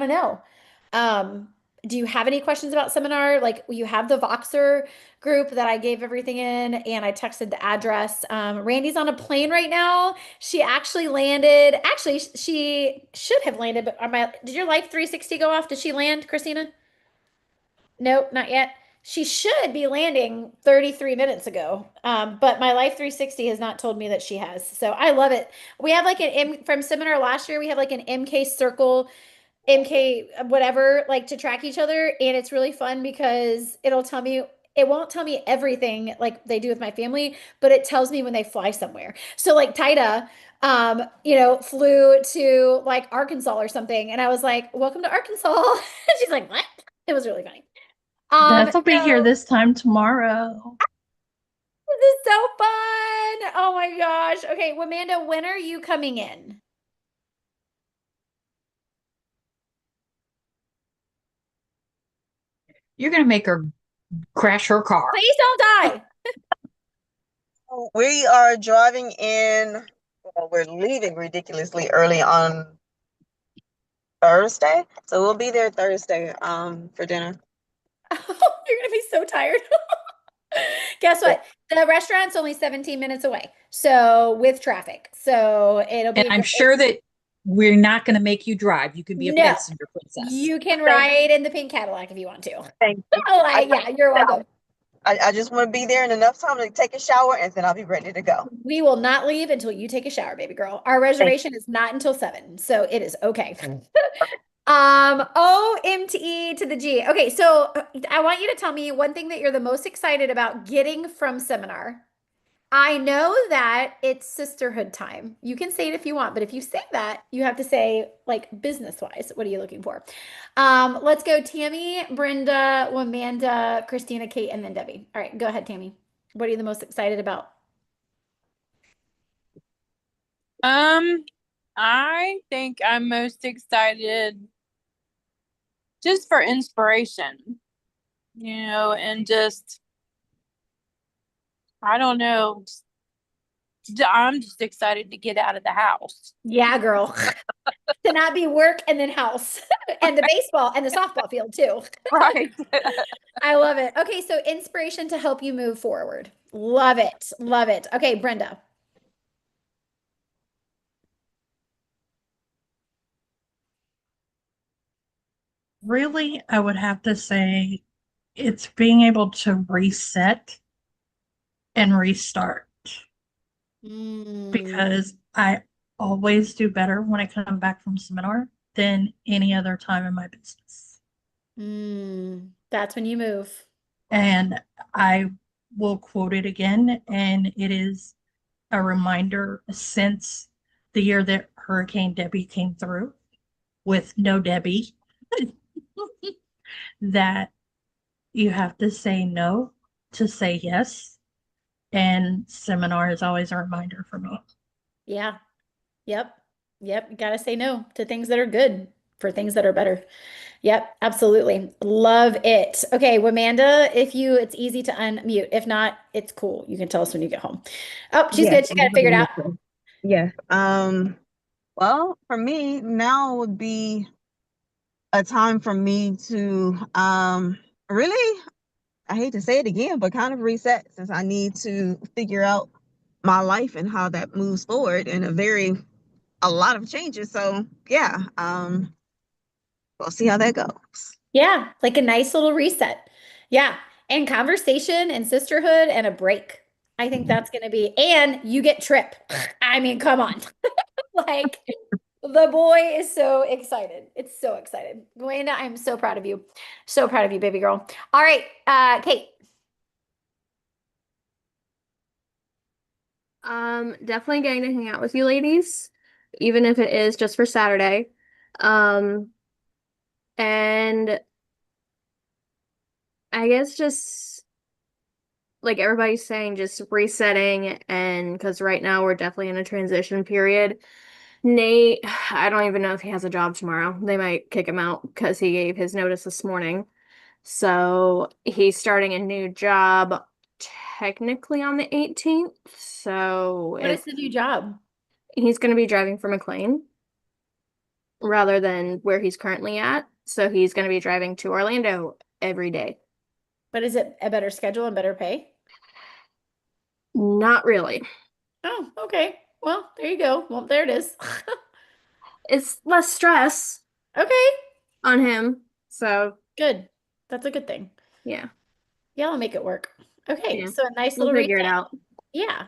to know. Do you have any questions about seminar? Like you have the Voxer group that I gave everything in and I texted the address. Randy's on a plane right now. She actually landed. Actually, she should have landed, but did your Life 360 go off? Did she land, Christina? Nope, not yet. She should be landing 33 minutes ago. But my Life 360 has not told me that she has. So I love it. We have like from seminar last year, we have like an MK circle, MK whatever, like to track each other. And it's really fun because it won't tell me everything like they do with my family, but it tells me when they fly somewhere. So like Tida, flew to like Arkansas or something. And I was like, welcome to Arkansas. She's like, what? It was really funny. Beth will be here So this time tomorrow. this is so fun. Oh my gosh. Okay, Amanda, when are you coming in? You're going to make her crash her car. Please don't die. We are driving in, well, we're leaving ridiculously early on Thursday. So we'll be there Thursday for dinner. You're gonna be so tired. Guess what? The restaurant's only 17 minutes away. So with traffic. So it'll And be a I'm great. sure that we're not going to make you drive. You can be a No, passenger princess. you can Thank, ride in the pink Cadillac if you want to. thank you. Oh, I, yeah, you're welcome. I just want to be there in enough time to take a shower and then I'll be ready to go. We will not leave until you take a shower, baby girl. Our Thank reservation is not until 7, so it is okay. OMTE to the G. Okay, so I want you to tell me one thing that you're the most excited about getting from seminar. I know that it's sisterhood time. You can say it if you want, but if you say that, you have to say like business wise, what are you looking for? Let's go Tammy, Brenda, Amanda, Christina, Kate, and then Debbie. All right, go ahead, Tammy. What are you the most excited about? Um, I think I'm most excited just for inspiration, and just, I don't know, I'm just excited to get out of the house. Yeah, girl. To not be work and then house and the baseball and the softball field too. Right. I love it. Okay, so inspiration to help you move forward. Love it. Love it. Okay, Brenda. Really, I would have to say it's being able to reset and restart Mm, because I always do better when I come back from seminar than any other time in my business. that's when you move. And I will quote it again, and it is a reminder since the year that Hurricane Debbie came through with no Debbie that you have to say no to say yes. And seminar is always a reminder for me. Yeah. Yep. Yep. You gotta say no to things that are good for things that are better. Yep, absolutely. Love it. Okay, Wamanda, it's easy to unmute. If not, it's cool. You can tell us when you get home. Oh, she's Yes, good. She got it figured out. yes. Well, for me, now would be a time for me to really, I hate to say it again, but kind of reset since I need to figure out my life and how that moves forward in a lot of changes. So yeah, we'll see how that goes. Yeah, like a nice little reset. Yeah. And conversation and sisterhood and a break. I think that's going to be, and you get trip. I mean, come on. Like the boy is so excited. It's so excited. Glenda, I'm so proud of you. So proud of you, baby girl. All right, Kate. Definitely getting to hang out with you ladies, even if it is just for Saturday. Um, and I guess just like everybody's saying, just resetting, and because right now we're definitely in a transition period. Nate, I don't even know if he has a job tomorrow. They might kick him out because he gave his notice this morning. So he's starting a new job technically on the 18th. So What is if the new job? he's going to be driving for McLean. rather than where he's currently at. So he's going to be driving to Orlando every day. But is it a better schedule and better pay? Not really. Oh, okay. Well, there you go. Well, there it is. It's less stress Okay, on him. So, good. That's a good thing. yeah. Yeah, I'll make it work. Okay, Yeah. so a nice We'll little figure it reset. out. Yeah.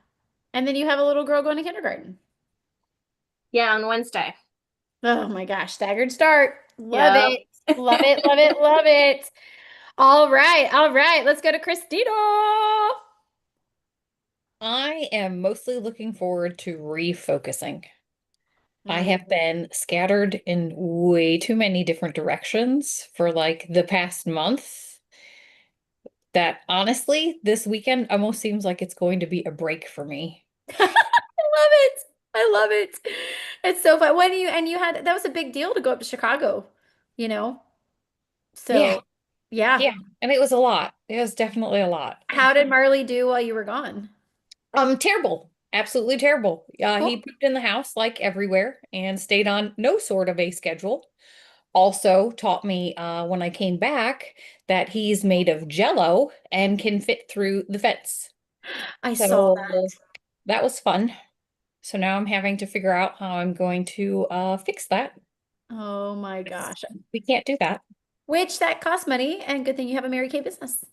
And then you have a little girl going to kindergarten. Yeah, on Wednesday. Oh my gosh, staggered start. Love Yep. it. Love it, love it, love it. All right, all right. Let's go to Christina. I am mostly looking forward to refocusing. I Mm. have been scattered in way too many different directions for like the past month that honestly, this weekend almost seems like it's going to be a break for me. I love it. I love it. It's so fun. When you had that was a big deal to go up to Chicago, you know? Yeah, So, yeah. yeah. And it was a lot. It was definitely a lot. How did Marley do while you were gone? Terrible. Absolutely terrible. He Cool. pooped in the house like everywhere and stayed on no sort of a schedule. Also taught me when I came back that he's made of jello and can fit through the fence. I saw So that. that was fun. So now I'm having to figure out how I'm going to fix that. Oh my gosh. We can't do that. Which that costs money, and good thing you have a Mary Kay business.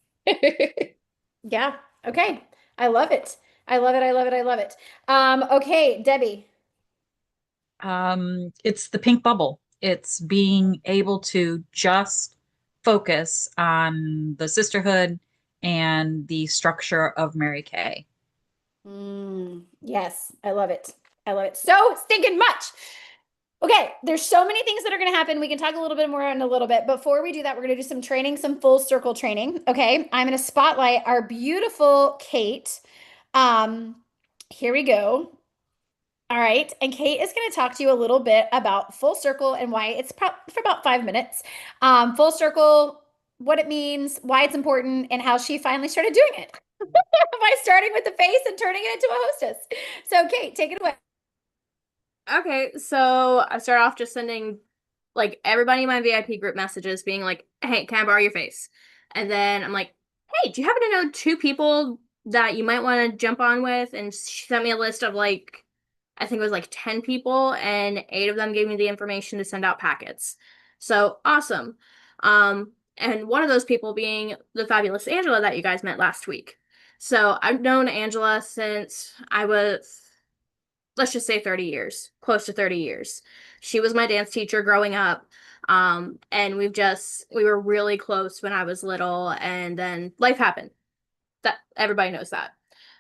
Yeah. Okay. I love it. I love it. I love it. I love it. Okay, Debbie. It's the pink bubble. It's being able to just focus on the sisterhood and the structure of Mary Kay. Yes, I love it. I love it so stinking much. Okay, there's so many things that are going to happen. We can talk a little bit more in a little bit. Before we do that, we're going to do some training, some full circle training. Okay, I'm going to spotlight our beautiful Kate. Um, Here we go. All right, and Kate is going to talk to you a little bit about full circle and why it's for about 5 minutes. Full circle, what it means, why it's important, and how she finally started doing it by starting with the face and turning it into a hostess. So, Kate, take it away. Okay, so I start off just sending like everybody in my VIP group messages being like, hey, can I borrow your face? And then I'm like, hey, do you happen to know 2 people that you might want to jump on with? And she sent me a list of like, I think it was like 10 people, and 8 of them gave me the information to send out packets. So awesome. And one of those people being the fabulous Angela that you guys met last week. So I've known Angela since I was, let's just say 30 years, close to 30 years. She was my dance teacher growing up. And we were really close when I was little, and then life happened. That everybody knows that.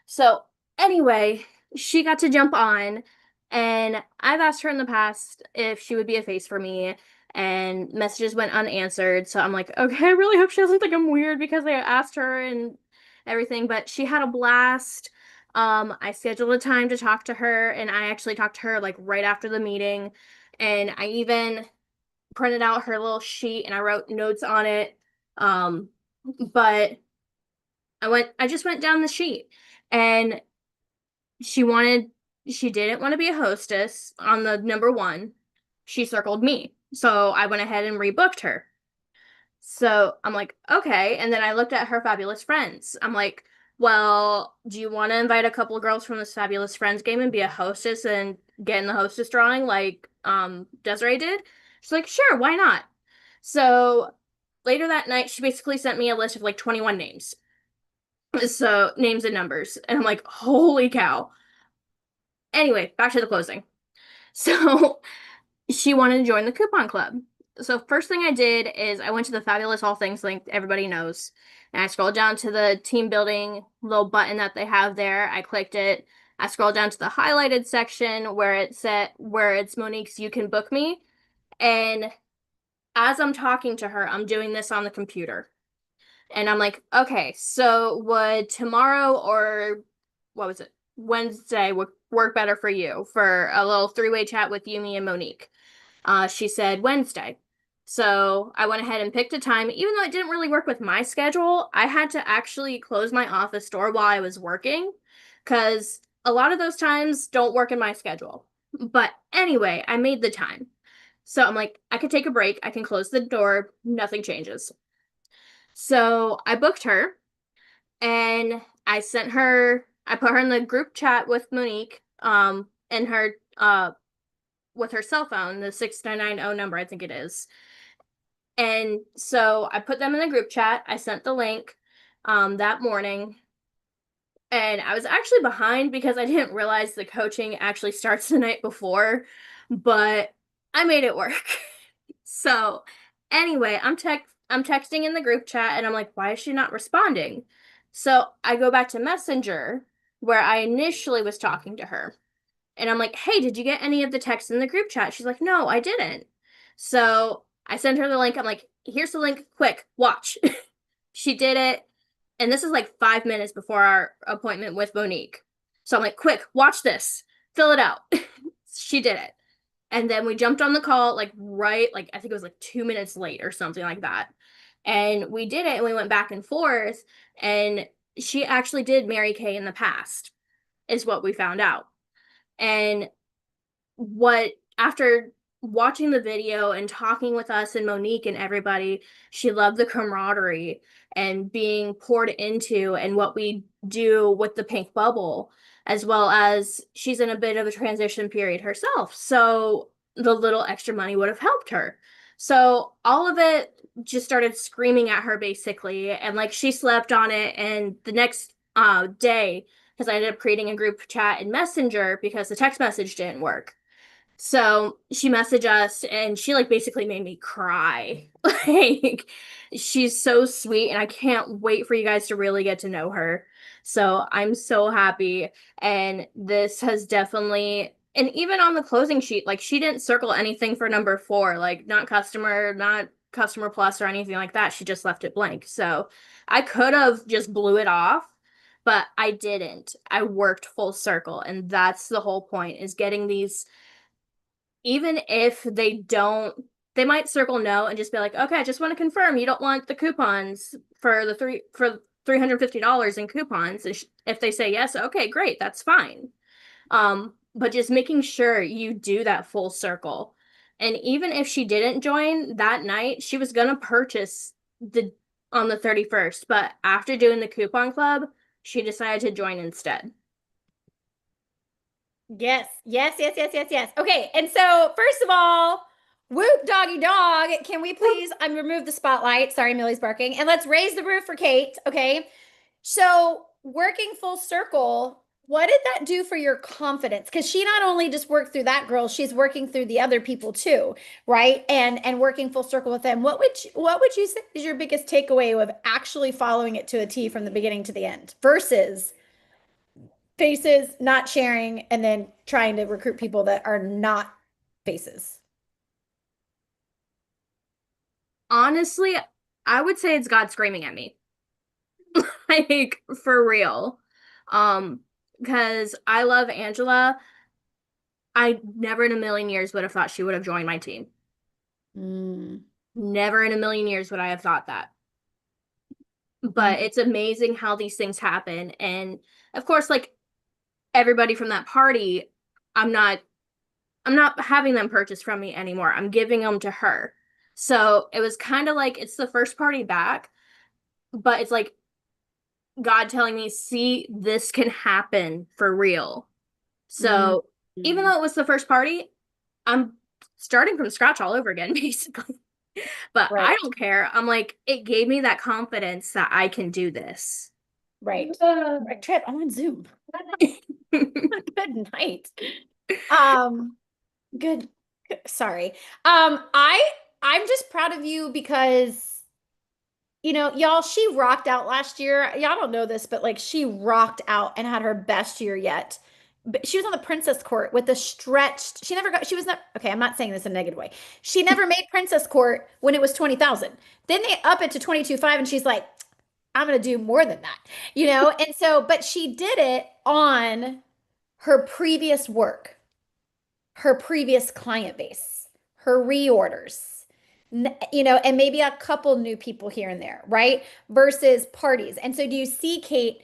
So anyway, she got to jump on, and I've asked her in the past if she would be a face for me, and messages went unanswered. So I'm like, okay, I really hope she doesn't think I'm weird because I asked her and everything, but she had a blast. I scheduled a time to talk to her, and I actually talked to her like right after the meeting, and I even printed out her little sheet and I wrote notes on it. But I just went down the sheet, and she wanted, she didn't want to be a hostess on the number 1. She circled me. So I went ahead and rebooked her. So I'm like, okay. And then I looked at her fabulous friends. I'm like, well, do you want to invite a couple of girls from this fabulous friends game and be a hostess and get in the hostess drawing like Desiree did? She's like, sure, why not? So later that night, she basically sent me a list of like 21 names. So names and numbers. And I'm like, holy cow. Anyway, back to the closing. So she wanted to join the coupon club. So first thing I did is I went to the Fabulous All Things link everybody knows. And I scrolled down to the team building little button that they have there. I clicked it. I scrolled down to the highlighted section where it's Monique's You Can Book Me. And as I'm talking to her, I'm doing this on the computer. And I'm like, okay, so would tomorrow or what was it? Wednesday would work better for you for a little 3-way chat with Yumi and Monique. She said Wednesday. So I went ahead and picked a time. Even though it didn't really work with my schedule, I had to actually close my office door while I was working because a lot of those times don't work in my schedule. But anyway, I made the time. So I'm like, I could take a break. I can close the door. Nothing changes. So I booked her and I put her in the group chat with Monique, and her, with her cell phone, the 6990 number, I think it is. And so I put them in the group chat. I sent the link, that morning. And I was actually behind because I didn't realize the coaching actually starts the night before, but I made it work. So anyway, I'm texting in the group chat and I'm like, why is she not responding? So I go back to Messenger where I initially was talking to her. And I'm like, hey, did you get any of the texts in the group chat? She's like, no, I didn't. So I sent her the link. I'm like, here's the link. Quick, watch. She did it. And this is like 5 minutes before our appointment with Monique. So I'm like, quick, watch this. Fill it out. She did it. And then we jumped on the call, like, I think it was like 2 minutes late or something like that. And we did it and we went back and forth. And she actually did Mary Kay in the past, is what we found out. And after watching the video and talking with us and Monique and everybody, she loved the camaraderie and being poured into and what we do with the pink bubble, as well as she's in a bit of a transition period herself. So the little extra money would have helped her. So all of it just started screaming at her basically. And like she slept on it. And the next day, because I ended up creating a group chat in Messenger because the text message didn't work. So she messaged us and she like basically made me cry. Like she's so sweet and I can't wait for you guys to really get to know her. So I'm so happy. And this has definitely, and even on the closing sheet, like she didn't circle anything for number 4, like not customer plus or anything like that. She just left it blank. So I could have just blew it off, but I didn't. I worked full circle. And that's the whole point, is getting these, even if they might circle no and just be like, okay, I just want to confirm you don't want the coupons for $350 in coupons. If they say yes, okay, great, that's fine. But just making sure you do that full circle. And even if she didn't join that night, she was gonna purchase on the 31st, but after doing the coupon club, she decided to join instead. Yes, yes, yes, yes, yes, yes. Okay, and so first of all, whoop doggy dog, can we please remove the spotlight? Sorry, Millie's barking. And let's raise the roof for Kate, okay? So working full circle, what did that do for your confidence? Because she not only just worked through that girl, she's working through the other people too, right? And working full circle with them. What would you say is your biggest takeaway of actually following it to a T from the beginning to the end versus faces, not sharing, and then trying to recruit people that are not faces? Honestly, I would say it's God screaming at me. Like for real. Because I love Angela. I never in a million years would have thought she would have joined my team. Never in a million years would I have thought that. But it's amazing how these things happen. And of course, like everybody from that party, I'm not having them purchase from me anymore. I'm giving them to her. So it was kind of like it's the first party back, but it's like God telling me, see, this can happen for real. So even though it was the first party, I'm starting from scratch all over again, basically. But Right. I don't care. I'm like, it gave me that confidence that I can do this. Right. Right, Trip, I'm on Zoom. Good night. Good. Sorry. I'm just proud of you because y'all, she rocked out last year. Y'all don't know this, but like she rocked out and had her best year yet. But she was on the princess court with the stretched. She was not, okay, I'm not saying this in a negative way. She never made princess court when it was 20,000. Then they up it to 22.5 and she's like, I'm going to do more than that, And so, but she did it on her previous work, her previous client base, her reorders, and maybe a couple new people here and there, right? Versus parties. And so do you see, Kate,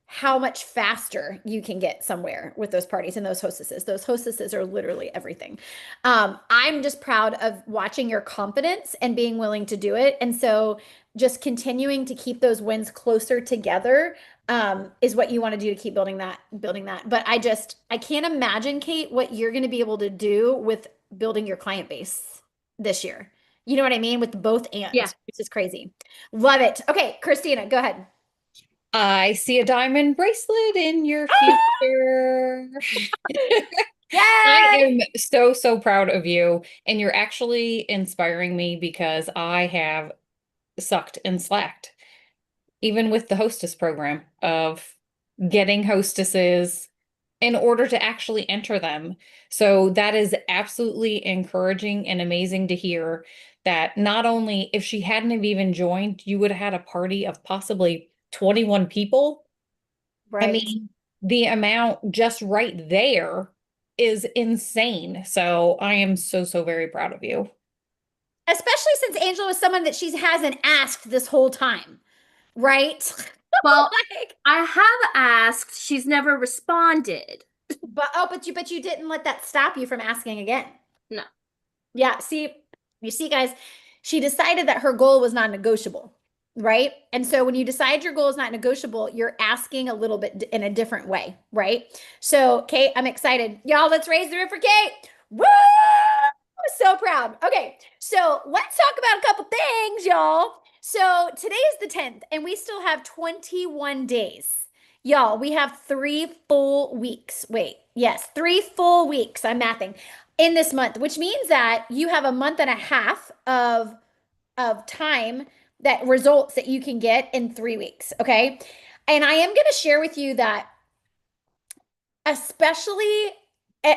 how much faster you can get somewhere with those parties and those hostesses. Those hostesses are literally everything. I'm just proud of watching your confidence and being willing to do it. And so just continuing to keep those wins closer together is what you want to do to keep building that. But I can't imagine, Kate, what you're going to be able to do with building your client base this year. You know what I mean? With both and, Yeah. which is crazy. Love it. Okay, Christina, go ahead. I see a diamond bracelet in your future. I am so, so proud of you. And you're actually inspiring me because I have sucked and slacked, even with the hostess program of getting hostesses in order to actually enter them. So that is absolutely encouraging and amazing to hear that not only if she hadn't have even joined, you would have had a party of possibly 21 people. I Right. mean, the amount just right there is insane. So I am so, so very proud of you. Especially since Angela was someone that she hasn't asked this whole time, right? Well, Like, I have asked, she's never responded. but you didn't let that stop you from asking again. No. Yeah, you see, guys, she decided that her goal was not negotiable, right? And so when you decide your goal is not negotiable, you're asking a little bit in a different way, right? So, Kate, I'm excited. Y'all, let's raise the roof for Kate. Woo! I'm so proud. Okay, so let's talk about a couple things, y'all. So today is the 10th, and we still have 21 days. Y'all, we have 3 full weeks. Wait, yes, 3 full weeks. I'm mathing in this month, which means that you have a month and a half of time that results that you can get in 3 weeks. Okay. And I am going to share with you that especially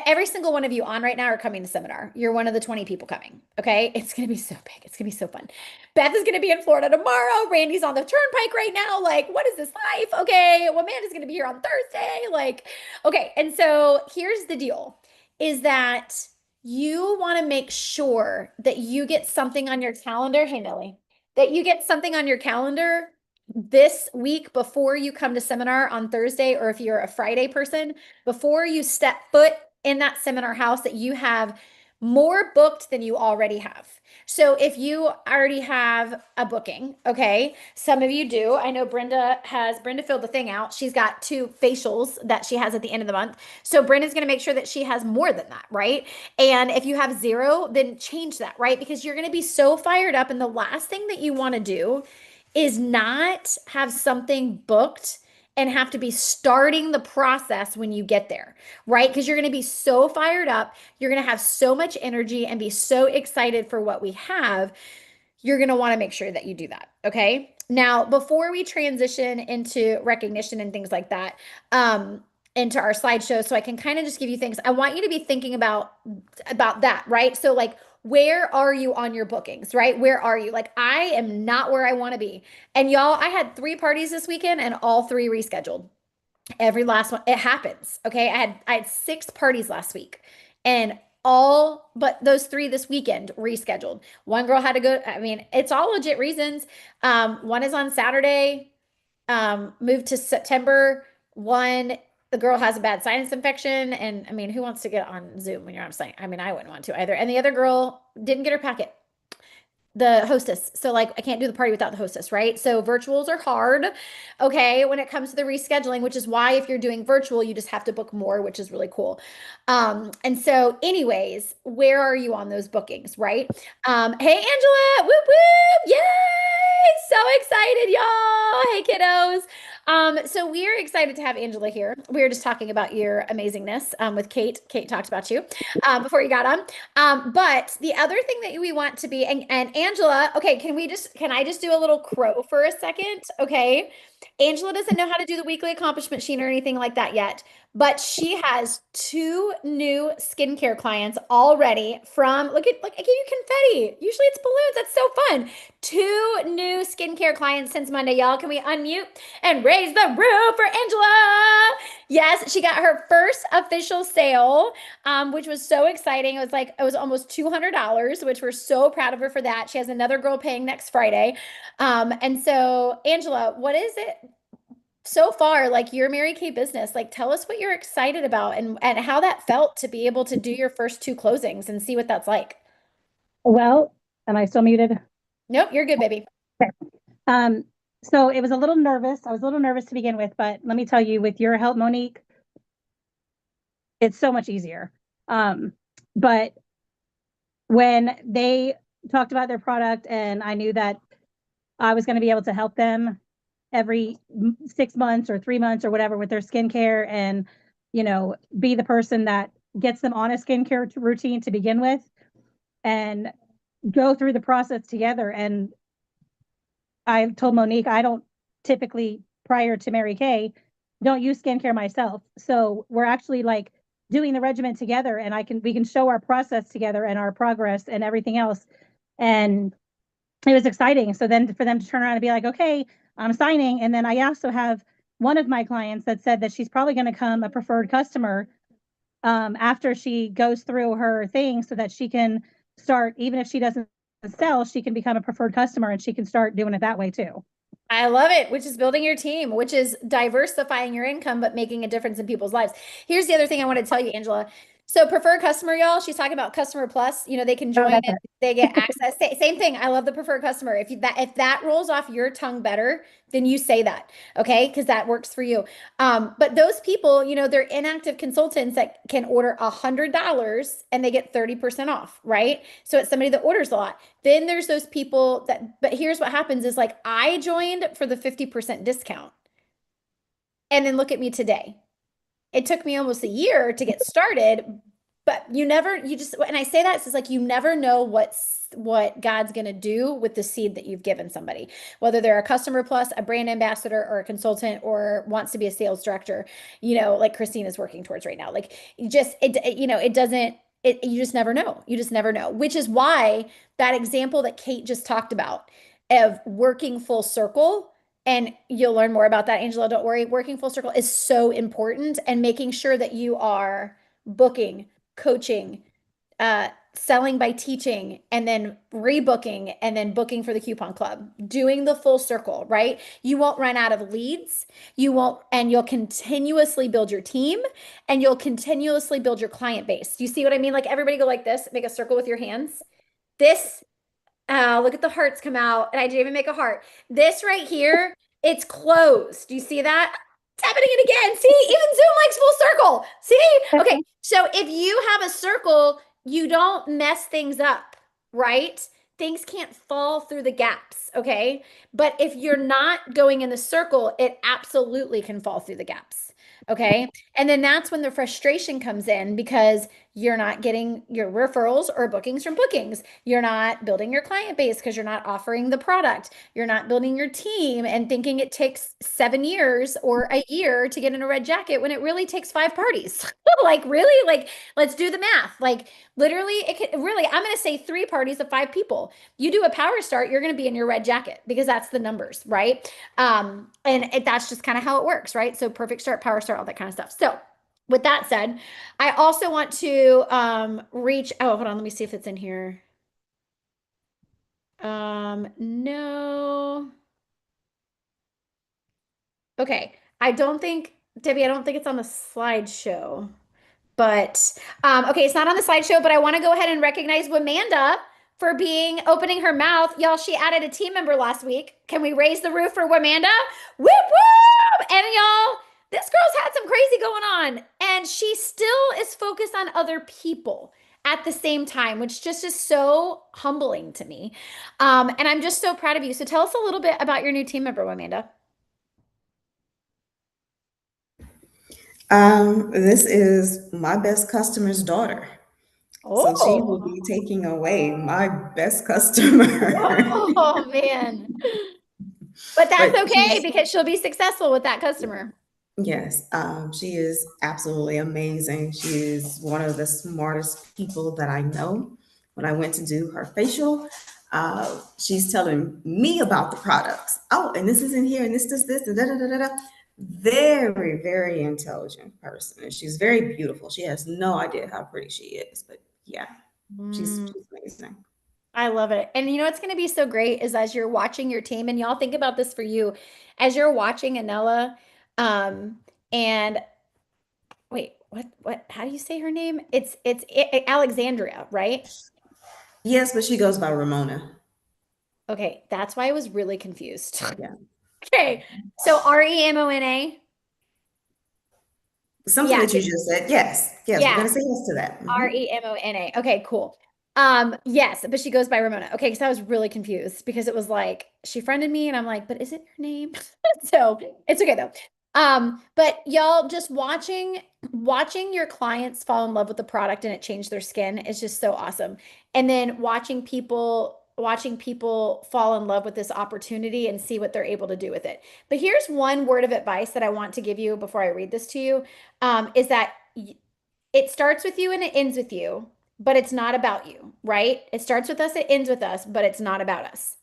every single one of you on right now are coming to seminar. You're one of the 20 people coming. Okay. It's going to be so big. It's going to be so fun. Beth is going to be in Florida tomorrow. Randy's on the turnpike right now. Like, what is this life? Okay. Well, Amanda's going to be here on Thursday. Like, okay. And so here's the deal is that you want to make sure that you get something on your calendar. Hey, Millie, that you get something on your calendar this week before you come to seminar on Thursday, or if you're a Friday person, before you step foot in that seminar house, that you have more booked than you already have. So if you already have a booking, okay, some of you do. I know Brenda filled the thing out. She's got 2 facials that she has at the end of the month. So Brenda's going to make sure that she has more than that, right? And if you have 0, then change that, right? Because you're going to be so fired up. And the last thing that you want to do is not have something booked and have to be starting the process when you get there, right? Because you're going to be so fired up. You're going to have so much energy and be so excited for what we have. You're going to want to make sure that you do that. Okay. Now, before we transition into recognition and things like that, into our slideshow, so I can kind of just give you things, I want you to be thinking about that, right? So like, where are you on your bookings, right? Where are you? Like, I am not where I want to be. And y'all, I had 3 parties this weekend and all 3 rescheduled. Every last one. It happens. Okay. I had 6 parties last week and all but those 3 this weekend rescheduled. One girl had to go. I mean, it's all legit reasons. One is on Saturday, moved to September. One, the girl has a bad sinus infection. And I mean, who wants to get on Zoom when you're on site? I mean, I wouldn't want to either. And the other girl didn't get her packet, the hostess. So like, I can't do the party without the hostess, right? So virtuals are hard, okay, when it comes to the rescheduling, which is why if you're doing virtual, you just have to book more, which is really cool. And so anyways, where are you on those bookings, right? Hey, Angela, whoop, whoop, yay! So excited, y'all. Hey, kiddos. So we are excited to have Angela here. We were just talking about your amazingness with Kate. Kate talked about you before you got on. But the other thing that we want to be, and Angela, okay, can I just do a little crow for a second? Okay. Angela doesn't know how to do the weekly accomplishment sheet or anything like that yet, but she has 2 new skincare clients already look, I gave you confetti. Usually it's balloons. That's so fun. 2 new skincare clients since Monday. Y'all, can we unmute and raise the roof for Angela? Yes, she got her first official sale, which was so exciting. It was almost $200, which we're so proud of her for that. She has another girl paying next Friday. And so Angela, what is it? so far, like your Mary Kay business, like tell us what you're excited about and how that felt to be able to do your first 2 closings and see what that's like. Well, am I still muted? Nope, you're good, baby. Okay. So it was a little nervous. I was a little nervous to begin with, but let me tell you, with your help, Monique, it's so much easier. But when they talked about their product and I knew that I was going to be able to help them every 6 months or 3 months or whatever with their skincare and, you know, be the person that gets them on a skincare routine to begin with and go through the process together. And I told Monique, I don't typically, prior to Mary Kay, don't use skincare myself. So we're actually like doing the regimen together and we can show our process together and our progress and everything else. And it was exciting. So then for them to turn around and be like, okay, I'm signing. And then I also have one of my clients that said that she's probably going to become a preferred customer after she goes through her thing so that she can start, even if she doesn't sell, she can become a preferred customer and she can start doing it that way too. I love it, which is building your team, which is diversifying your income, but making a difference in people's lives. Here's the other thing I want to tell you, Angela. So preferred customer, y'all, she's talking about customer plus, you know, they can join and they get access. Same thing. I love the preferred customer. If that rolls off your tongue better, then you say that, okay? Because that works for you. But those people, you know, they're inactive consultants that can order $100 and they get 30% off, right? So it's somebody that orders a lot. Then there's those people but here's what happens is like I joined for the 50% discount. And then look at me today. It took me almost a year to get started, but and I say that, it's like you never know what God's going to do with the seed that you've given somebody, whether they're a customer plus, a brand ambassador, or a consultant, or wants to be a sales director, you know, like Christine is working towards right now. Like you just never know. You just never know, which is why that example that Kate just talked about of working full circle. And you'll learn more about that, Angela. Don't worry. Working full circle is so important, and making sure that you are booking, coaching, selling by teaching, and then rebooking, and then booking for the coupon club, doing the full circle, right? You won't run out of leads. And you'll continuously build your team and you'll continuously build your client base. Do you see what I mean? Like everybody go like this, make a circle with your hands. This look at the hearts come out. And I didn't even make a heart. This right here, it's closed. Do you see that? It's happening again. See, even Zoom likes full circle. See? Okay. So if you have a circle, you don't mess things up, right? Things can't fall through the gaps. Okay. But if you're not going in the circle, it absolutely can fall through the gaps. Okay. And then that's when the frustration comes in because you're not getting your referrals or bookings from bookings. You're not building your client base because you're not offering the product. You're not building your team and thinking it takes 7 years or a year to get in a red jacket when it really takes 5 parties. Like really, like let's do the math. Like literally, I'm going to say 3 parties of 5 people. You do a power start, you're going to be in your red jacket because that's the numbers, right? That's just kind of how it works, right? So perfect start, power start, all that kind of stuff. So with that said, I also want to hold on, let me see if it's in here. No. Okay. Debbie, I don't think it's on the slideshow. But okay, it's not on the slideshow, but I want to go ahead and recognize Wamanda for opening her mouth. Y'all, she added a team member last week. Can we raise the roof for Wamanda? Whoop whoop! And y'all, this girl's had some crazy going on, and she still is focused on other people at the same time, which just is so humbling to me. And I'm just so proud of you. So tell us a little bit about your new team member, Wamanda. This is my best customer's daughter. So she will be taking away my best customer. Oh man. But that's okay because she'll be successful with that customer. Yes, she is absolutely amazing. She is one of the smartest people that I know. When I went to do her facial, she's telling me about the products. Oh, and this is in here, and this, and da da da da da. Very, very intelligent person, and she's very beautiful. She has no idea how pretty she is, but yeah, she's amazing. I love it. And you know what's going to be so great is as you're watching your team, and y'all think about this for you, as you're watching Anella And wait, how do you say her name? It's Alexandria, right? Yes, but she goes by Ramona. Okay, that's why I was really confused. Yeah. Okay, so Remona. Something Yeah, that you just said. Yes. Yes, we're yeah, gonna say yes to that. Mhm. Remona. Okay, cool. Yes, but she goes by Ramona. Okay, because I was really confused because it was like she friended me and I'm like, but is it her name? So it's okay though. But y'all just watching your clients fall in love with the product and it change their skin is just so awesome. And then watching people fall in love with this opportunity and see what they're able to do with it. But here's one word of advice that I want to give you before I read this to you, is that it starts with you and it ends with you, but it's not about you, right? It starts with us, it ends with us, but it's not about us.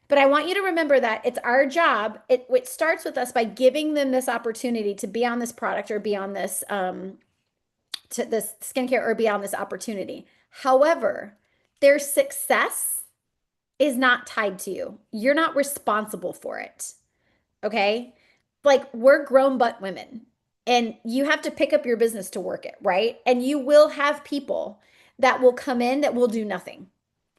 But I want you to remember that it's our job. It starts with us by giving them this opportunity to be on this product or be on this to this skincare or be on this opportunity. However, their success is not tied to you. You're not responsible for it. Okay? Like we're grown butt women and you have to pick up your business to work it, right? And you will have people that will come in that will do nothing.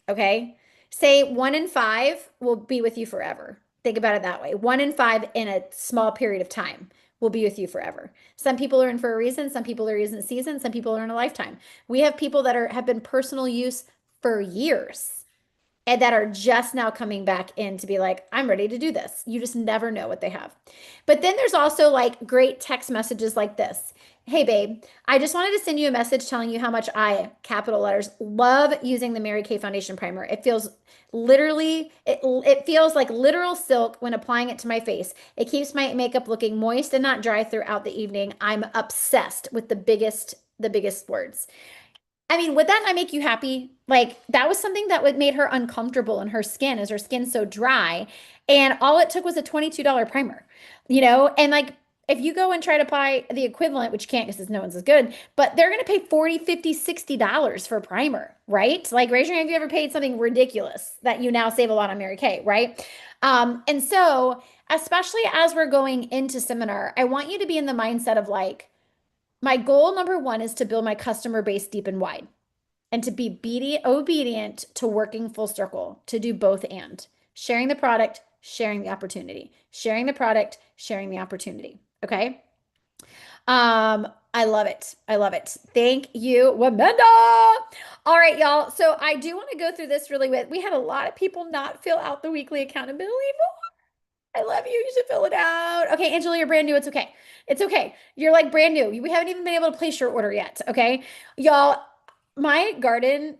Okay? Say 1 in 5 will be with you forever. Think about it that way. 1 in 5 in a small period of time will be with you forever. Some people are in for a reason, some people are in a season, some people are in a lifetime. We have people that have been personal use for years and that are just now coming back in to be like, I'm ready to do this. You just never know what they have. But then there's also like great text messages like this. Hey, babe, I just wanted to send you a message telling you how much I, capital letters, love using the Mary Kay Foundation Primer. It feels it feels like literal silk when applying it to my face. It keeps my makeup looking moist and not dry throughout the evening. I'm obsessed with the biggest words. I mean, would that not make you happy? Like that was something that would made her uncomfortable in her skin as her skin's so dry. And all it took was a $22 primer, And like if you go and try to buy the equivalent, which you can't because no one's as good, but they're gonna pay 40, 50, $60 for a primer, right? Like raise your hand if you ever paid something ridiculous that you now save a lot on Mary Kay, right? And so especially as we're going into seminar, I want you to be in the mindset of like, my goal number one is to build my customer base deep and wide and to be obedient to working full circle, to do both and sharing the product, sharing the opportunity, sharing the product, sharing the opportunity. Okay. I love it. I love it. Thank you, Wamenda. All right, y'all. So I do want to go through this really with, we had a lot of people not fill out the weekly accountability form. I love you. You should fill it out. Okay, Angela, you're brand new. It's okay. It's okay. You're like brand new. We haven't even been able to place your order yet. Okay. Y'all, my garden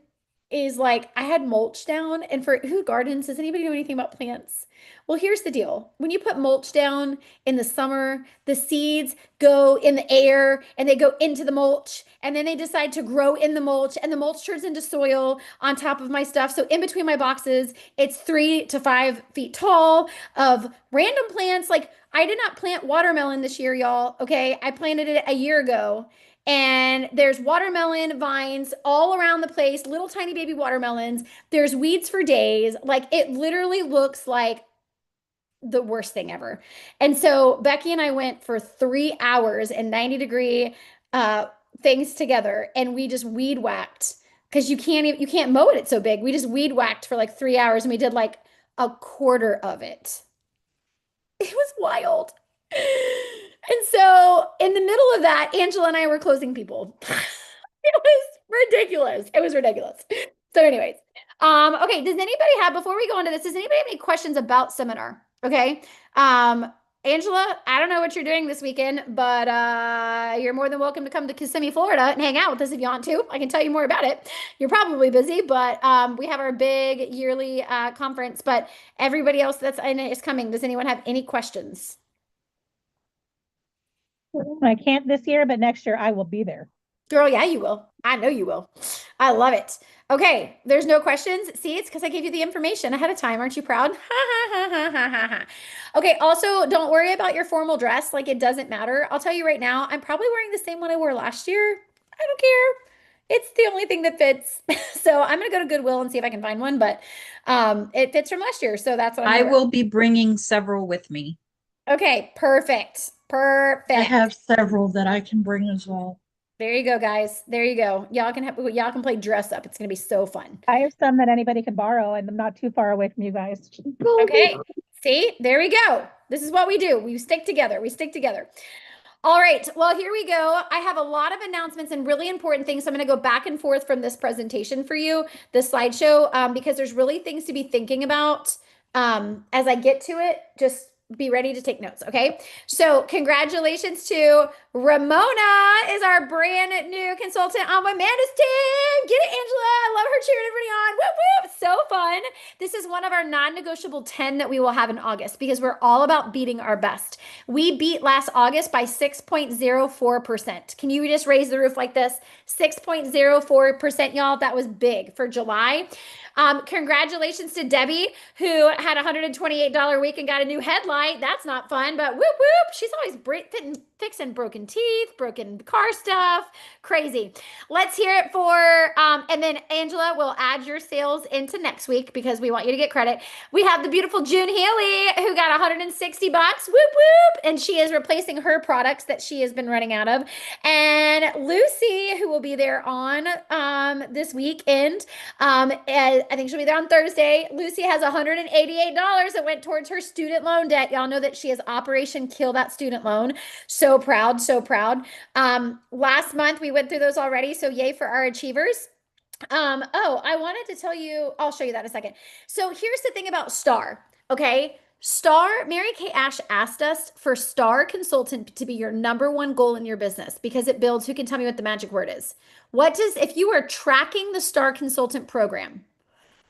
is like, I had mulch down. And for who gardens, does anybody know anything about plants? Well, here's the deal. When you put mulch down in the summer, the seeds go in the air and they go into the mulch and then they decide to grow in the mulch and the mulch turns into soil on top of my stuff. So in between my boxes, it's 3 to 5 feet tall of random plants. Like I did not plant watermelon this year, y'all. Okay. I planted it a year ago. And there's watermelon vines all around the place, little tiny baby watermelons. There's weeds for days. Like it literally looks like the worst thing ever. And so Becky and I went for 3 hours and 90-degree things together and we just weed whacked because you can't mow it. It's so big. We just weed whacked for like 3 hours and we did like a quarter of it. It was wild. And so in the middle of that, Angela and I were closing people. It was ridiculous. It was ridiculous. So anyways, okay, does anybody have, before we go into this, does anybody have any questions about seminar? Okay. Angela, I don't know what you're doing this weekend, but you're more than welcome to come to Kissimmee, Florida and hang out with us if you want to. I can tell you more about it. You're probably busy, but we have our big yearly conference, but everybody else that's in it is coming. Does anyone have any questions? I can't this year, but next year I will be there. Girl, yeah, you will. I know you will. I love it. Okay, there's no questions. See, it's because I gave you the information ahead of time. Aren't you proud? Okay, also, don't worry about your formal dress. Like, it doesn't matter. I'll tell you right now, I'm probably wearing the same one I wore last year. I don't care. It's the only thing that fits. So I'm going to go to Goodwill and see if I can find one, but it fits from last year. So that's what I will be bringing several with me. Okay, perfect. Perfect. I have several that I can bring as well. There you go, guys. There you go. Y'all can play dress up. It's gonna be so fun. I have some that anybody can borrow, and I'm not too far away from you guys. Okay. See, there we go. This is what we do. We stick together. We stick together. All right. Well, here we go. I have a lot of announcements and really important things. So I'm going to go back and forth from this presentation for you, this slideshow, because there's really things to be thinking about as I get to it. Just be ready to take notes. Okay. So congratulations to Ramona is our brand new consultant on Amanda's team. Get it, Angela. I love her cheering everybody on. Whoop, whoop. So fun. This is one of our non-negotiable 10 that we will have in August because we're all about beating our best. We beat last August by 6.04%. Can you just raise the roof like this? 6.04%, y'all. That was big for July. Congratulations to Debbie, who had a $128 week and got a new headlight. That's not fun, but whoop, whoop. She's always fixing broken teeth, broken car stuff. Crazy. Let's hear it for, and then Angela will add your sales into next week because we want you to get credit. We have the beautiful June Healy, who got 160 bucks. Whoop, whoop. And she is replacing her products that she has been running out of. And Lucy, who will be there on this weekend, I think she'll be there on Thursday. Lucy has $188 that went towards her student loan debt. Y'all know that she has Operation Kill That Student Loan. So proud, so proud. Last month we went through those already, so yay for our achievers. Oh, I wanted to tell you, I'll show you that in a second. So here's the thing about STAR, okay? STAR, Mary Kay Ash asked us for STAR Consultant to be your #1 goal in your business because it builds, who can tell me what the magic word is? If you are tracking the STAR Consultant program,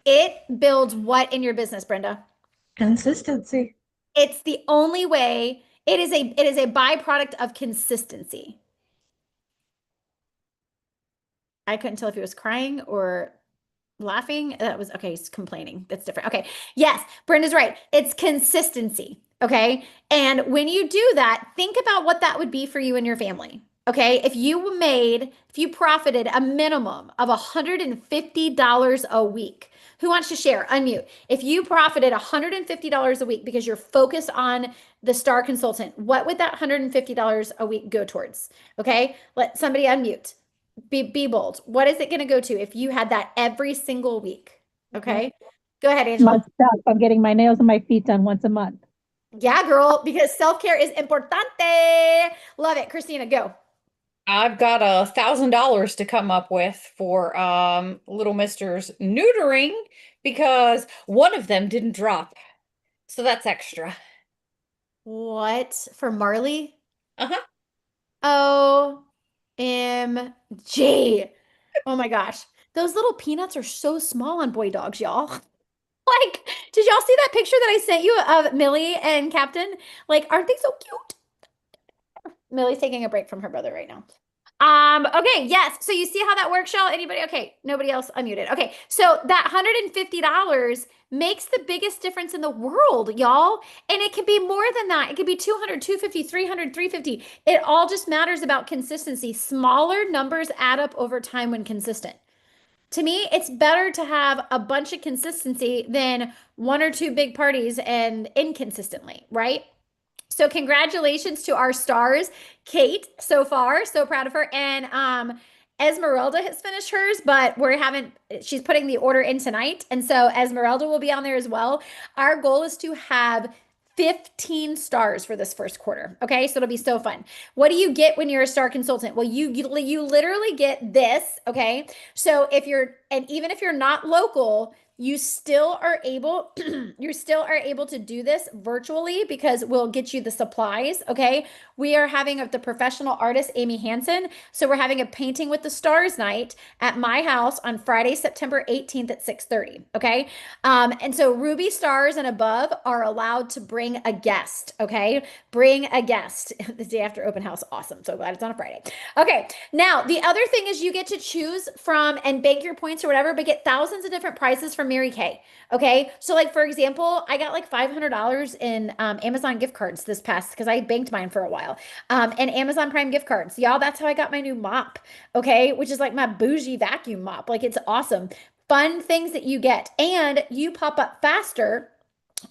it builds what in your business, Brenda? Consistency. It's the only way. It is a byproduct of consistency. I couldn't tell if he was crying or laughing. That was okay. He's complaining. That's different. Okay. Yes, Brenda's right. It's consistency. Okay. And when you do that, think about what that would be for you and your family. Okay. If you profited a minimum of $150 a week, who wants to share? Unmute. If you profited $150 a week because you're focused on the STAR Consultant, what would that $150 a week go towards? Okay. Let somebody unmute. Be bold. What is it going to go to if you had that every single week? Okay. Go ahead, Angela. My stuff. I'm getting my nails and my feet done once a month. Yeah, girl, because self-care is importante. Love it. Christina, go. I've got $1,000 to come up with for little Mister's neutering because one of them didn't drop. So that's extra. What? For Marley? Uh-huh. OMG. Oh my gosh. Those little peanuts are so small on boy dogs, y'all. Like, did y'all see that picture that I sent you of Millie and Captain? Like, aren't they so cute? Millie's taking a break from her brother right now. Okay, yes. So you see how that works, y'all? Anybody? Okay, nobody else unmuted. Okay, so that $150 makes the biggest difference in the world, y'all. And it can be more than that. It could be 200, 250, 300, 350. It all just matters about consistency. Smaller numbers add up over time when consistent. To me, it's better to have a bunch of consistency than 1 or 2 big parties and inconsistently, right? So congratulations to our stars, Kate, so far. So proud of her. And Esmeralda has finished hers, but she's putting the order in tonight. And so Esmeralda will be on there as well. Our goal is to have 15 stars for this first quarter. Okay, so it'll be so fun. What do you get when you're a STAR Consultant? Well, you literally get this. Okay, so even if you're not local, you still are able to do this virtually because we'll get you the supplies. Okay, we are having the professional artist Amy Hansen, so we're having a painting with the stars night at my house on Friday, September 18th at 6:30. Okay, and so Ruby stars and above are allowed to bring a guest. Okay, bring a guest the day after open house. Awesome. So glad it's on a Friday. Okay, now the other thing is you get to choose from and bank your points or whatever, but get thousands of different prizes from Mary Kay. Okay, so like for example, I got like $500 in Amazon gift cards this past because I banked mine for a while, and Amazon Prime gift cards. Y'all, that's how I got my new mop. Okay, which is like my bougie vacuum mop. Like it's awesome. Fun things that you get, and you pop up faster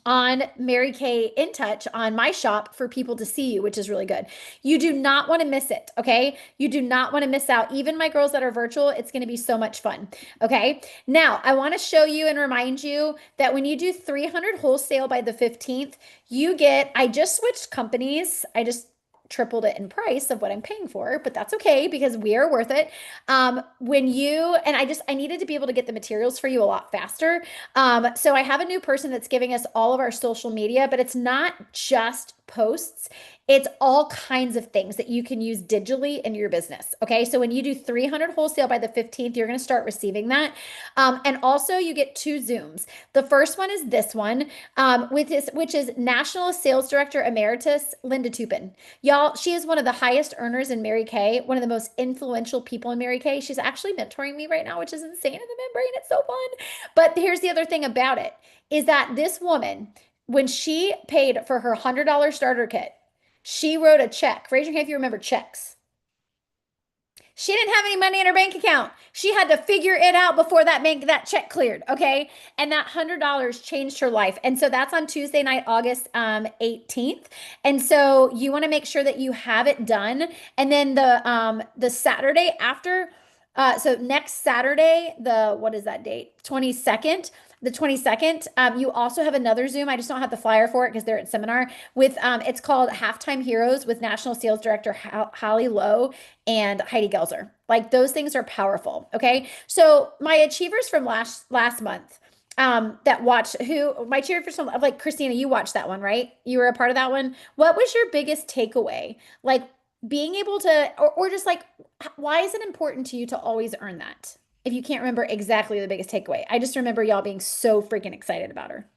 on Mary Kay In Touch on my shop for people to see you, which is really good. You do not want to miss it, okay? You do not want to miss out. Even my girls that are virtual, it's going to be so much fun, okay? Now, I want to show you and remind you that when you do 300 wholesale by the 15th, you get, I just switched companies. I just tripled it in price of what I'm paying for, but that's okay because we are worth it. When you, and I needed to be able to get the materials for you a lot faster. So I have a new person that's giving us all of our social media, but it's not just posts. It's all kinds of things that you can use digitally in your business. Okay. So when you do 300 wholesale by the 15th, you're going to start receiving that. And also you get 2 Zooms. The first one is this one, which is National Sales Director Emeritus, Linda Tupin. Y'all, she is one of the highest earners in Mary Kay, one of the most influential people in Mary Kay. She's actually mentoring me right now, which is insane in the membrane. It's so fun. But here's the other thing about it is that this woman, when she paid for her $100 starter kit, she wrote a check. Raise your hand if you remember checks. She didn't have any money in her bank account. She had to figure it out before that check cleared, okay? And that $100 changed her life. And so that's on Tuesday night, August 18th. And so you want to make sure that you have it done. And then the Saturday after, so next Saturday, what is that date? 22nd. The 22nd, you also have another Zoom. I just don't have the flyer for it because they're at seminar with, it's called Halftime Heroes with National Sales Director Holly Lowe and Heidi Gelzer. Like those things are powerful. Okay. So my achievers from last month, that watched my achievers from like Christina, you watched that one, right? You were a part of that one. What was your biggest takeaway? Like being able to, or just like, why is it important to you to always earn that? If you can't remember exactly the biggest takeaway, I just remember y'all being so freaking excited about her.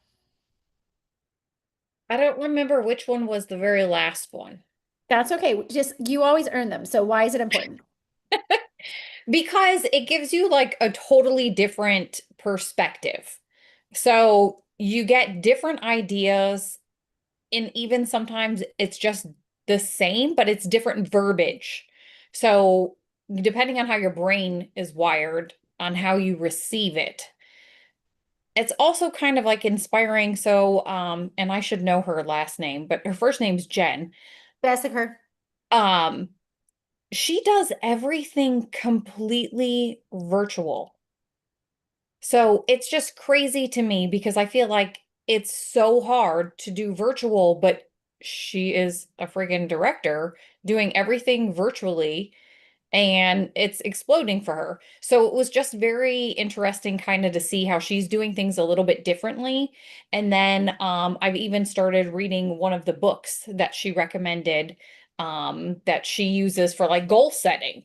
I don't remember which one was the very last one. That's okay. Just you always earn them. So why is it important? Because it gives you like a totally different perspective. So you get different ideas, and even sometimes it's just the same, but it's different verbiage. So depending on how your brain is wired, on how you receive it, it's also kind of like inspiring. So, and I should know her last name, but her first name's Jen. Bessiker. Um, she does everything completely virtual. So it's just crazy to me because I feel like it's so hard to do virtual, but she is a friggin' director doing everything virtually and it's exploding for her. So it was just very interesting kind of to see how she's doing things a little bit differently. And then I've even started reading one of the books that she recommended that she uses for like goal setting.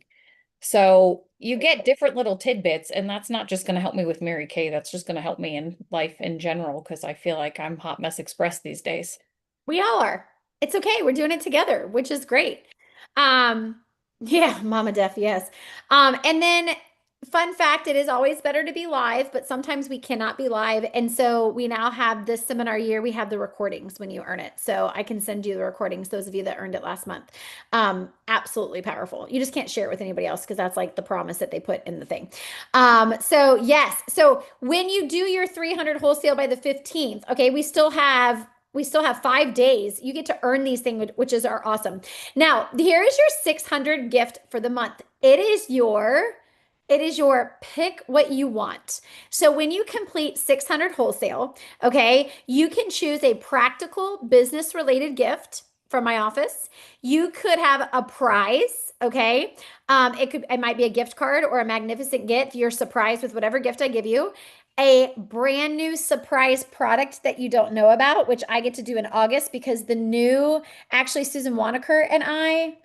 So you get different little tidbits, and that's not just going to help me with Mary Kay. That's just going to help me in life in general because I feel like I'm Hot Mess Express these days. We all are. It's okay. We're doing it together, which is great. Um, yeah, Mama Def, yes. And then fun fact, it is always better to be live, but sometimes we cannot be live. And so we now have this seminar year, we have the recordings when you earn it. So I can send you the recordings, those of you that earned it last month. Absolutely powerful. You just can't share it with anybody else because that's like the promise that they put in the thing. So yes. So when you do your 300 wholesale by the 15th, okay, we still have 5 days. You get to earn these things, which is are awesome. Now, here is your 600 gift for the month. It is your pick what you want. So when you complete 600 wholesale, okay, you can choose a practical business related gift from my office. You could have a prize, okay? It might be a gift card or a magnificent gift. You're surprised with whatever gift I give you. A brand new surprise product that you don't know about, which I get to do in August because actually Susan Wanamaker and I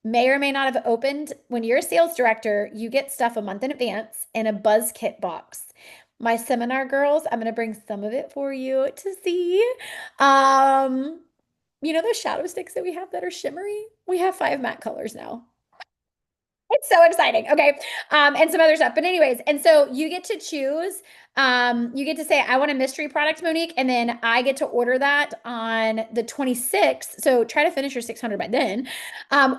may or may not have opened. When you're a sales director, you get stuff a month in advance in a buzz kit box. My seminar girls, I'm going to bring some of it for you to see. You know those shadow sticks that we have that are shimmery? We have 5 matte colors now. It's so exciting. Okay. And some other stuff. But anyways, and so you get to choose. You get to say, I want a mystery product, Monique, and then I get to order that on the 26th. So try to finish your 600 by then.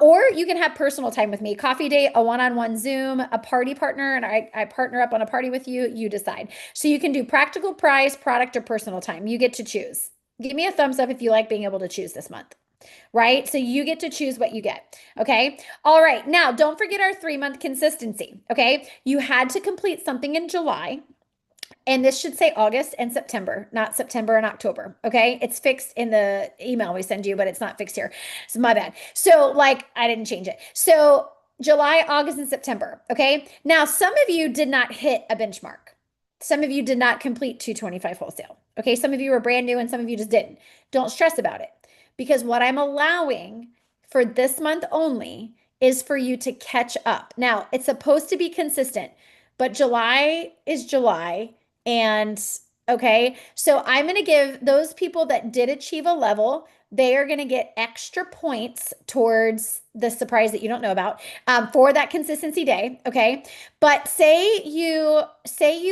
Or you can have personal time with me, coffee date, a one-on-one Zoom, a party partner, and I partner up on a party with you. You decide. So you can do practical price, product, or personal time. You get to choose. Give me a thumbs up if you like being able to choose this month. Right? So you get to choose what you get. Okay. All right. Now, don't forget our 3-month consistency. Okay. You had to complete something in July. And this should say August and September, not September and October. Okay. It's fixed in the email we send you, but it's not fixed here. So my bad. So, like, I didn't change it. So, July, August, and September. Okay. Now, some of you did not hit a benchmark. Some of you did not complete 225 wholesale. Okay. Some of you were brand new and some of you just didn't. Don't stress about it, because what I'm allowing for this month only is for you to catch up. Now, it's supposed to be consistent, but July is July. And okay, so I'm going to give those people that did achieve a level, they are going to get extra points towards the surprise that you don't know about, for that consistency day. Okay. But say you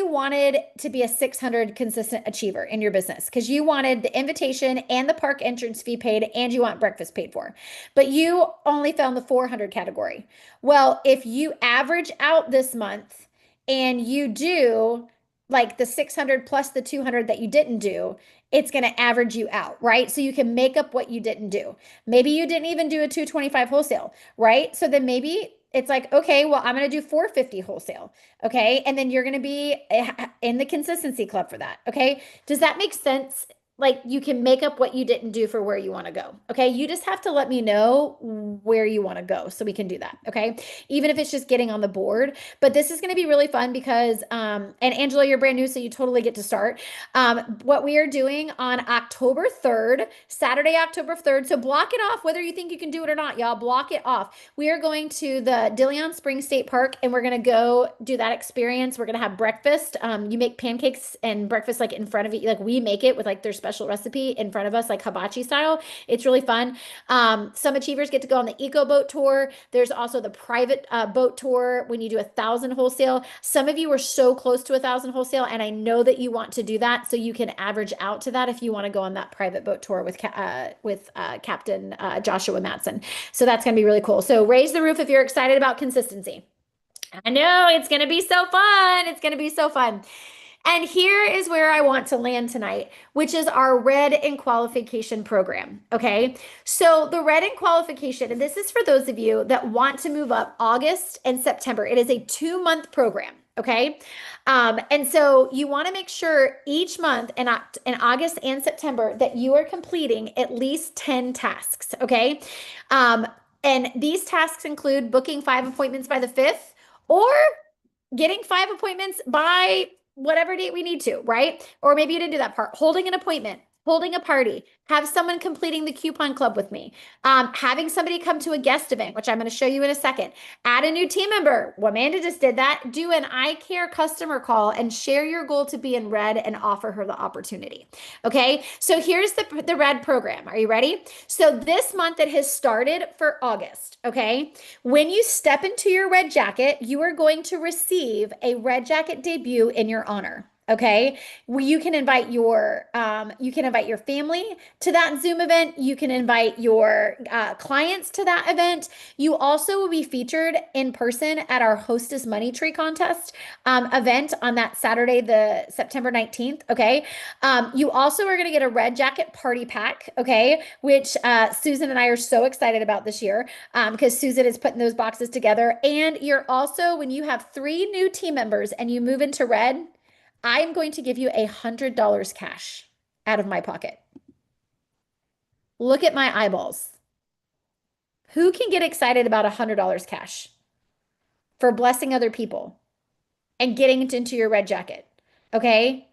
wanted to be a 600 consistent achiever in your business because you wanted the invitation and the park entrance fee paid and you want breakfast paid for, but you only found the 400 category. Well, if you average out this month and you do like the 600 plus the 200 that you didn't do, it's going to average you out, right? So you can make up what you didn't do. Maybe you didn't even do a 225 wholesale, right? So then maybe it's like, okay, well, I'm going to do 450 wholesale. Okay. And then you're going to be in the consistency club for that. Okay. Does that make sense? Like, you can make up what you didn't do for where you want to go. Okay. You just have to let me know where you want to go so we can do that. Okay. Even if it's just getting on the board. But this is going to be really fun because, and Angela, you're brand new, so you totally get to start. What we are doing on October 3rd, Saturday, October 3rd. So block it off, whether you think you can do it or not, y'all. Block it off. We are going to the DeLeon Springs State Park and we're going to go do that experience. We're going to have breakfast. You make pancakes and breakfast like in front of you. Like, we make it with like their special recipe in front of us, like hibachi style. It's really fun. Some achievers get to go on the eco boat tour. There's also the private boat tour when you do 1,000 wholesale. Some of you are so close to 1,000 wholesale, and I know that you want to do that, so you can average out to that if you want to go on that private boat tour with Captain Joshua Matson. So that's going to be really cool. So raise the roof if you're excited about consistency. I know it's going to be so fun. It's going to be so fun. And here is where I want to land tonight, which is our Red in Qualification program. Okay. So the Red in Qualification, and this is for those of you that want to move up August and September. It is a 2-month program. Okay. And so you want to make sure each month in August and September that you are completing at least 10 tasks. Okay. And these tasks include booking 5 appointments by the 5th or getting 5 appointments by whatever date we need to, right? Or maybe you didn't do that part. Holding an appointment, holding a party, have someone completing the coupon club with me, having somebody come to a guest event, which I'm going to show you in a second, add a new team member. Well, Amanda just did that. Do an I Care customer call and share your goal to be in Red and offer her the opportunity. Okay. So here's the Red program. Are you ready? So this month it has started for August. Okay. When you step into your red jacket, you are going to receive a red jacket debut in your honor. Okay. Well, you can invite your family to that Zoom event. You can invite your clients to that event. You also will be featured in person at our Hostess Money Tree contest event on that Saturday, the September 19th. Okay. You also are going to get a red jacket party pack. Okay. Which Susan and I are so excited about this year because Susan is putting those boxes together. And you're also, when you have 3 new team members and you move into Red, I'm going to give you $100 cash out of my pocket. Look at my eyeballs. Who can get excited about $100 cash for blessing other people and getting into your red jacket? Okay.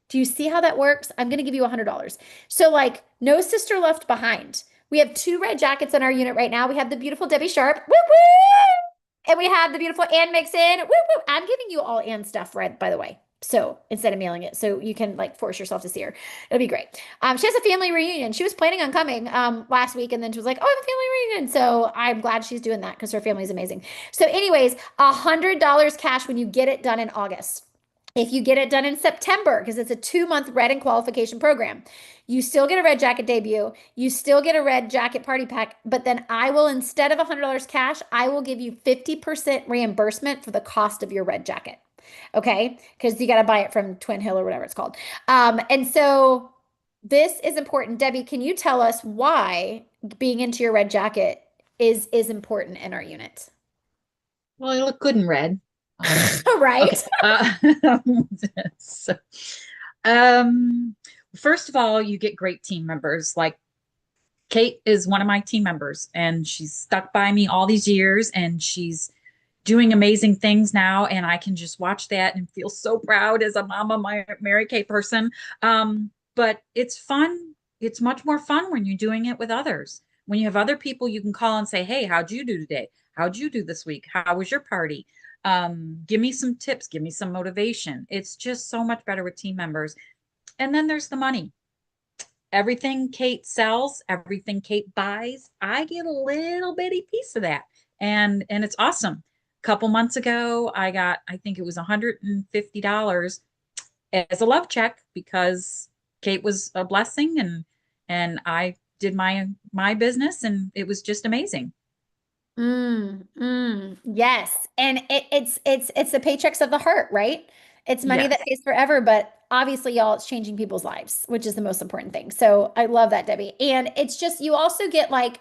Do you see how that works? I'm going to give you $100. So, like, no sister left behind. We have 2 red jackets in our unit right now. We have the beautiful Debbie Sharp. Woo woo! And we have the beautiful Ann Mixon. Woo woo! I'm giving you all Ann stuff, right, by the way. So instead of mailing it, so you can like force yourself to see her. It'll be great. She has a family reunion. She was planning on coming last week, and then she was like, "Oh, I have a family reunion." So I'm glad she's doing that because her family is amazing. So, anyways, $100 cash when you get it done in August. If you get it done in September, because it's a 2-month red and qualification program, you still get a red jacket debut. You still get a red jacket party pack, but then I will, instead of $100 cash, I will give you 50% reimbursement for the cost of your red jacket. Okay, because you got to buy it from Twin Hill or whatever it's called. And so this is important. Debbie, can you tell us why being into your red jacket is important in our unit? Well, I look good in red. Right? Okay. So, um, first of all, you get great team members. Like Kate is one of my team members, and she's stuck by me all these years, and she's doing amazing things now. And I can just watch that and feel so proud as a Mama Mary Kay person. But it's fun. It's much more fun when you're doing it with others. When you have other people, you can call and say, "Hey, how'd you do today? How'd you do this week? How was your party? Give me some tips, give me some motivation." It's just so much better with team members. And then there's the money. Everything Kate sells, everything Kate buys, I get a little bitty piece of that. And it's awesome. A couple months ago, I got, I think it was $150 as a love check because Kate was a blessing, and I did my business, and it was just amazing. Yes. And it's the paychecks of the heart, right? It's money that Yes. pays forever, but obviously, y'all, it's changing people's lives, which is the most important thing. So I love that, Debbie. And it's just you also get like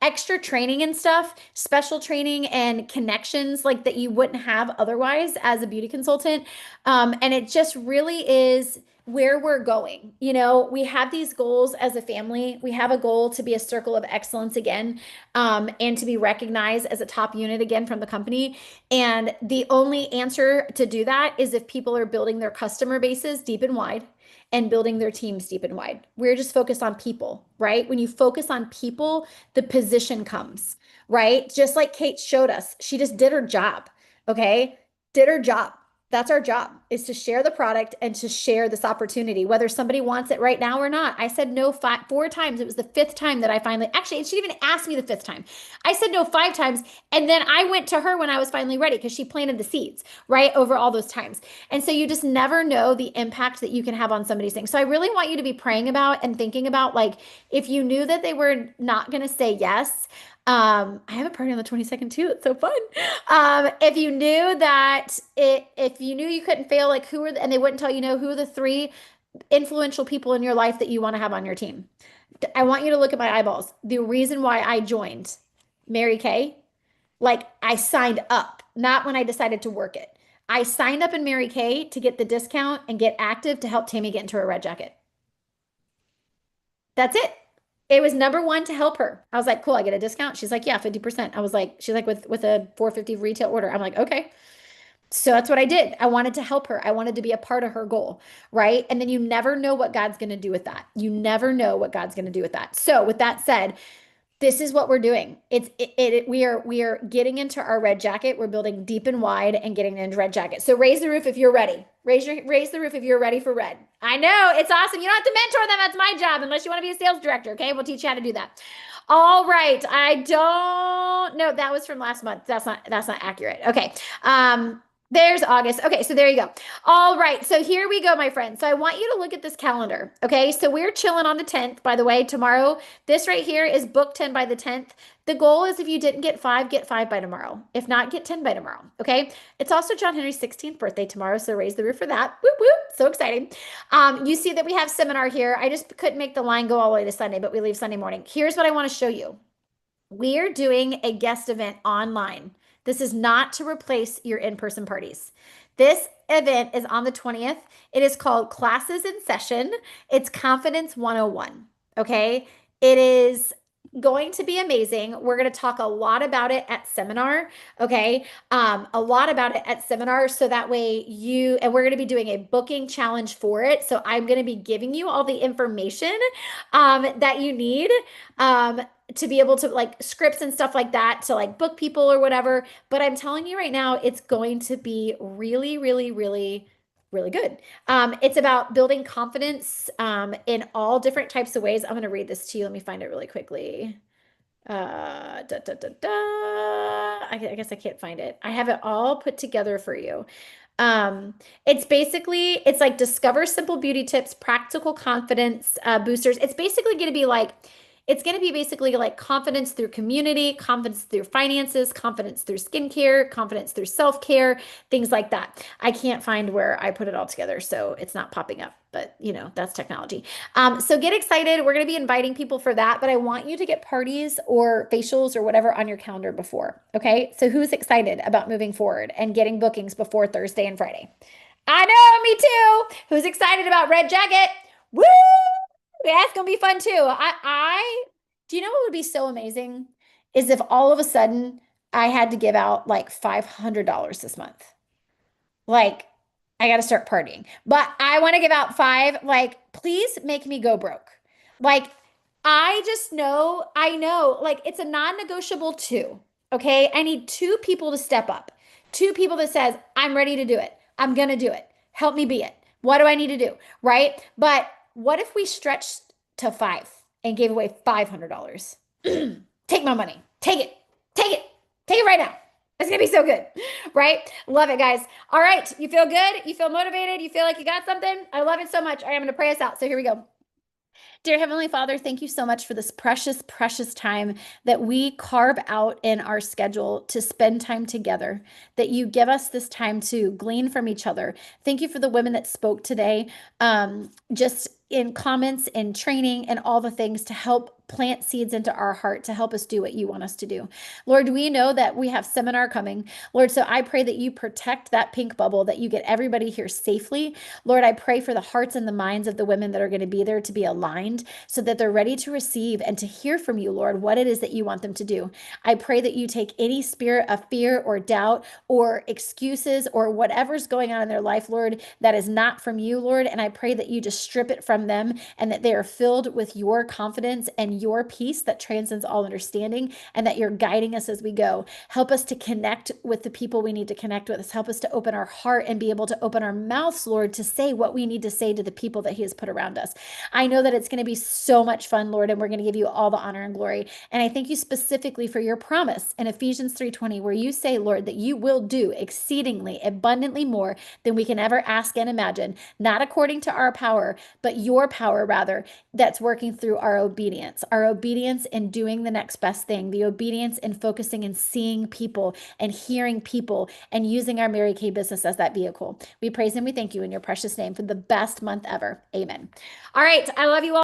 extra training and stuff, special training and connections like that you wouldn't have otherwise as a beauty consultant. And it just really is where we're going. You know, we have these goals as a family. We have a goal to be a circle of excellence again, and to be recognized as a top unit again from the company. And the only answer to do that is if people are building their customer bases deep and wide and building their teams deep and wide. We're just focused on people, right? When you focus on people, the position comes, right? Just like Kate showed us, she just did her job, okay? Did her job. That's our job, is to share the product and to share this opportunity, whether somebody wants it right now or not. I said no 4 times. It was the 5th time that I finally, actually, she didn't even ask me the 5th time. I said no 5 times. And then I went to her when I was finally ready because she planted the seeds, right? Over all those times. And so you just never know the impact that you can have on somebody's thing. So I really want you to be praying about and thinking about, like, if you knew that they were not going to say yes, I have a party on the 22nd too. It's so fun. If you knew that if you knew you couldn't fail, like and they wouldn't tell you no, who are the 3 influential people in your life that you want to have on your team? I want you to look at my eyeballs. The reason why I joined Mary Kay, like I signed up, not when I decided to work it. I signed up in Mary Kay to get the discount and get active to help Tammy get into her red jacket. That's it. It was number one to help her. I was like, cool, I get a discount. She's like, yeah, 50%. I was like, she's like, with a 450 retail order. I'm like, okay. So that's what I did. I wanted to help her. I wanted to be a part of her goal, right? And then you never know what God's going to do with that. You never know what God's going to do with that. So with that said, this is what we're doing. We are getting into our red jacket. We're building deep and wide and getting into red jacket. So raise the roof if you're ready. Raise the roof if you're ready for red. I know it's awesome. You don't have to mentor them. That's my job, unless you want to be a sales director. Okay, we'll teach you how to do that. All right. I don't know. That was from last month. That's not accurate. Okay. There's August. Okay, so there you go. All right, so here we go, my friends. So I want you to look at this calendar. Okay, so we're chilling on the 10th, by the way, tomorrow. This right here is book 10 by the 10th. The goal is if you didn't get 5, get 5 by tomorrow. If not, get 10 by tomorrow. Okay, it's also John Henry's 16th birthday tomorrow, so raise the roof for that. Whoop, whoop, so exciting. You see that we have seminar here. I just couldn't make the line go all the way to Sunday, but we leave Sunday morning. Here's what I want to show you. We are doing a guest event online. This is not to replace your in-person parties. This event is on the 20th. It is called Classes in Session. It's Confidence 101. Okay. It is going to be amazing. We're going to talk a lot about it at seminar. Okay. A lot about it at seminar. So that way and we're going to be doing a booking challenge for it. So I'm going to be giving you all the information that you need to be able to, like, scripts and stuff like that, to like book people or whatever. But I'm telling you right now, it's going to be really, really, really really good. It's about building confidence in all different types of ways. I'm going to read this to you. Let me find it really quickly. I guess I can't find it. I have it all put together for you. It's basically, it's like discover simple beauty tips, practical confidence boosters. It's basically going to be like, it's going to be basically like confidence through community, confidence through finances, confidence through skincare, confidence through self-care, things like that. I can't find where I put it all together, so it's not popping up, but you know, that's technology. So get excited. We're going to be inviting people for that, but I want you to get parties or facials or whatever on your calendar before. Okay. So who's excited about moving forward and getting bookings before Thursday and Friday? I know, me too. Who's excited about Red Jacket? Woo! Yeah, it's gonna be fun too. Do you know what would be so amazing is if all of a sudden I had to give out like $500 this month. Like, I got to start partying, but I want to give out five. Like, please make me go broke. Like, I know, like, it's a non-negotiable two. Okay. I need two people to step up, two people that says, I'm ready to do it. I'm going to do it. Help me be it. What do I need to do? Right. But what if we stretched to five and gave away $500? Take my money. Take it. Take it. Take it right now. It's going to be so good, right? Love it, guys. All right. You feel good? You feel motivated? You feel like you got something? I love it so much. All right, I'm going to pray us out. So here we go. Dear Heavenly Father, thank you so much for this precious, precious time that we carve out in our schedule to spend time together, that you give us this time to glean from each other. Thank you for the women that spoke today, just in comments and training and all the things to help plant seeds into our heart to help us do what you want us to do. Lord, we know that we have seminar coming. Lord, so I pray that you protect that pink bubble, that you get everybody here safely. Lord, I pray for the hearts and the minds of the women that are going to be there to be aligned so that they're ready to receive and to hear from you, Lord, what it is that you want them to do. I pray that you take any spirit of fear or doubt or excuses or whatever's going on in their life, Lord, that is not from you, Lord. And I pray that you just strip it from them and that they are filled with your confidence and your peace that transcends all understanding, and that you're guiding us as we go. Help us to connect with the people we need to connect with. Help us to open our heart and be able to open our mouths, Lord, to say what we need to say to the people that he has put around us. I know that it's going to be so much fun, Lord, and we're going to give you all the honor and glory. And I thank you specifically for your promise in Ephesians 3:20, where you say, Lord, that you will do exceedingly abundantly more than we can ever ask and imagine, not according to our power, but your power, rather, that's working through our obedience in doing the next best thing, the obedience in focusing and seeing people and hearing people and using our Mary Kay business as that vehicle. We praise and we thank you in your precious name for the best month ever. Amen. All right. I love you all.